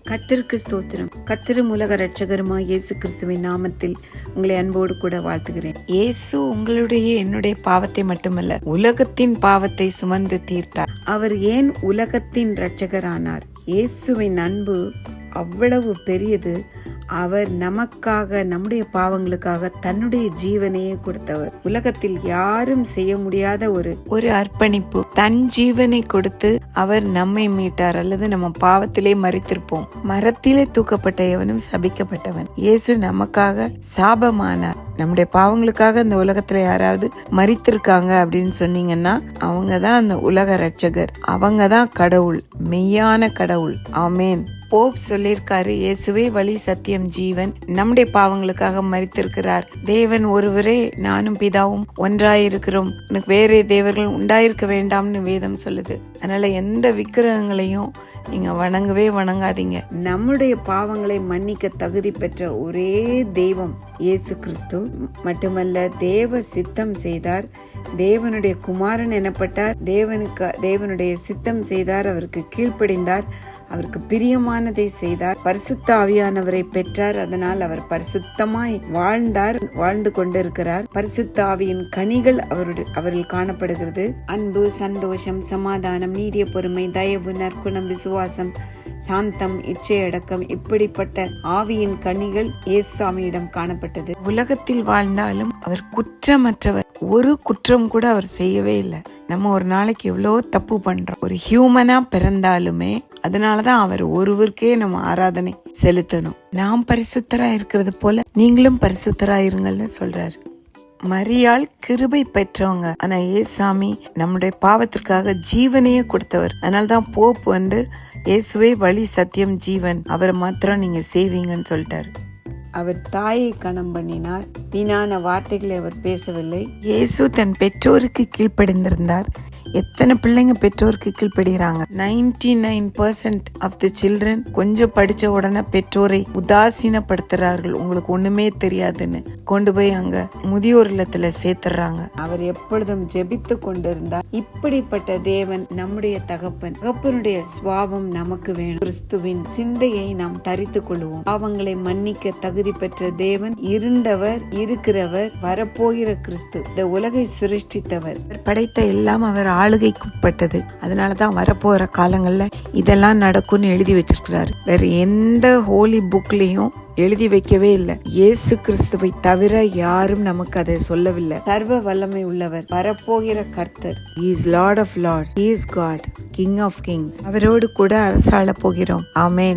கர்த்தருக்கு ஸ்தோத்திரம். கர்த்தரும் உலக இரட்சகருமாய் இயேசு கிறிஸ்துவின் நாமத்தில் உங்களை அன்போடு கூட வாழ்த்துகிறேன். இயேசு உங்களுடைய என்னுடைய பாவத்தை மட்டுமல்ல, உலகத்தின் பாவத்தை சுமந்து தீர்த்தார். அவர் ஏன் உலகத்தின் இரட்சகரானார்? இயேசுவின் அன்பு அவ்வளவு பெரியது. அவர் நமக்காக, நம்முடைய பாவங்களுக்காக தன்னுடைய ஜீவனையே கொடுத்தவர். உலகத்தில் யாரும் செய்ய முடியாத ஒரு அர்ப்பணிப்பு. தன் ஜீவனை கொடுத்து அவர் நம்மை மீட்டார். அல்லது நம்ம பாவத்திலே மரித்திருப்போம். மரத்திலே தூக்கப்பட்ட எவனும் சபிக்கப்பட்டவன். இயேசு நமக்காக சாபமானார். நம்முடைய பாவங்களுக்காக இந்த உலகத்துல யாராவது மரித்திருக்காங்க அப்படின்னு சொன்னீங்கன்னா அவங்கதான் அந்த உலக இரட்சகர். அவங்கதான் கடவுள், மெய்யான கடவுள். ஆமேன். போப் சொல்லியிருக்காரு, இயேசுவே வழி, சத்தியம், ஜீவன். நம்முடைய பாவங்களுக்காக மரித்திருக்கிறார். தேவன் ஒருவரே, நானும் பிதாவும் ஒன்றாயிருக்கிறோம், உனக்கு வேறே தேவர்கள் உண்டாயிருக்க வேண்டாம்னு வேதம் சொல்லுது. அதனால எந்த விக்கிரகங்களையும் நீங்க வணங்காதீங்க. நம்முடைய பாவங்களை மன்னிக்க தகுதி பெற்ற ஒரே தெய்வம் இயேசு கிறிஸ்து மட்டுமல்ல, தேவ சித்தம் செய்தார். தேவனுடைய குமாரன் எனப்பட்டார். தேவனுடைய சித்தம் செய்தார். அவருக்கு கீழ்ப்படிந்தார். அவருக்கு பிரியமானதை செய்தார். பரிசுத்த ஆவியானவரை பெற்றார். அதனால் அவர் பரிசுத்தமாய் வாழ்ந்து கொண்டிருக்கிறார். பரிசுத்த ஆவியின் கனிகள் அவரில் காணப்படுகிறது. அன்பு, சந்தோஷம், சமாதானம், நீடிய பொறுமை, தயவு, நற்குணம், விசுவாசம், சாந்தம், இச்சையடக்கம், இப்படிப்பட்ட ஆவியின் கனிகள் இயேசுவிடம் காணப்பட்டது. உலகத்தில் வாழ்ந்தாலும் அவர் குற்றமற்றவர். ஒரு குற்றம் கூட அவர் செய்யவே இல்லை. நம்ம ஒரு நாளைக்கு எவ்வளோ தப்பு பண்றோம். ஒரு ஹியூமனா பிறந்தாலுமே அதனாலதான் அவர் ஒருவருக்கே நம்ம ஆராதனை செலுத்தணும். நாம் பரிசுத்தரா இருக்கிறது போல நீங்களும் பரிசுத்தரா இருங்கள்னு சொல்றாரு. மரியாள் கிருபை பெற்றவங்க. ஆனா ஏசாமி நம்முடைய பாவத்திற்காக ஜீவனையே கொடுத்தவர். அதனாலதான் போப் இயேசுவே வழி, சத்தியம், ஜீவன், அவரை மாத்திரம் நீங்க செய்வீங்கன்னு சொல்லிட்டாரு. அவர் தாயை கணம் பண்ணினார். வீணான வார்த்தைகளை அவர் பேசவில்லை. இயேசு தன் பெற்றோருக்கு கீழ்ப்படிந்திருந்தார். எத்தனை பிள்ளைங்க பெற்றோருக்கு கீழ்ப்படுகிறாங்க? 99% ஆஃப் தி சில்ட்ரன் கொஞ்சம் படிச்ச உடனே பெற்றோரை உதாசீனப்படுத்துறார்கள். உங்களுக்கு ஒண்ணுமே தெரியாதுன்னு கொண்டு போய் அங்க முதியோர் இல்லத்துல சேர்த்துறாங்க. அவர் எப்பொழுதும் ஜெபித்து கொண்டிருந்தார். இப்படிப்பட்ட தேவன் நம்முடைய தகப்பனுடைய சுவாபம் நமக்கு வேணும். கிறிஸ்துவின் சிந்தையை நாம் தரித்து கொள்வோம். பாவங்களை மன்னிக்க தகுதி பெற்ற தேவன், இருந்தவர், இருக்கிறவர், வரப்போகிற கிறிஸ்து, இந்த உலகை சிருஷ்டித்தவர், படைத்த எல்லாம் அவர் ஆளுகைக்குட்பட்டது. அதனாலதான் வரப்போற காலங்கள்ல இதெல்லாம் நடக்கும்னு எழுதி வச்சிருக்கிறாரு. வேற எந்த ஹோலி புக்லயும் எழுதி வைக்கவே இல்லை. இயேசு கிறிஸ்துவை தவிர யாரும் நமக்கு அதை சொல்லவில்லை. சர்வ வல்லமை உள்ளவர், வரப்போகிற கர்த்தர். He is Lord of Lords. He is God, King of Kings. அவரோடு கூட அரசாள போகிறோம். ஆமென்.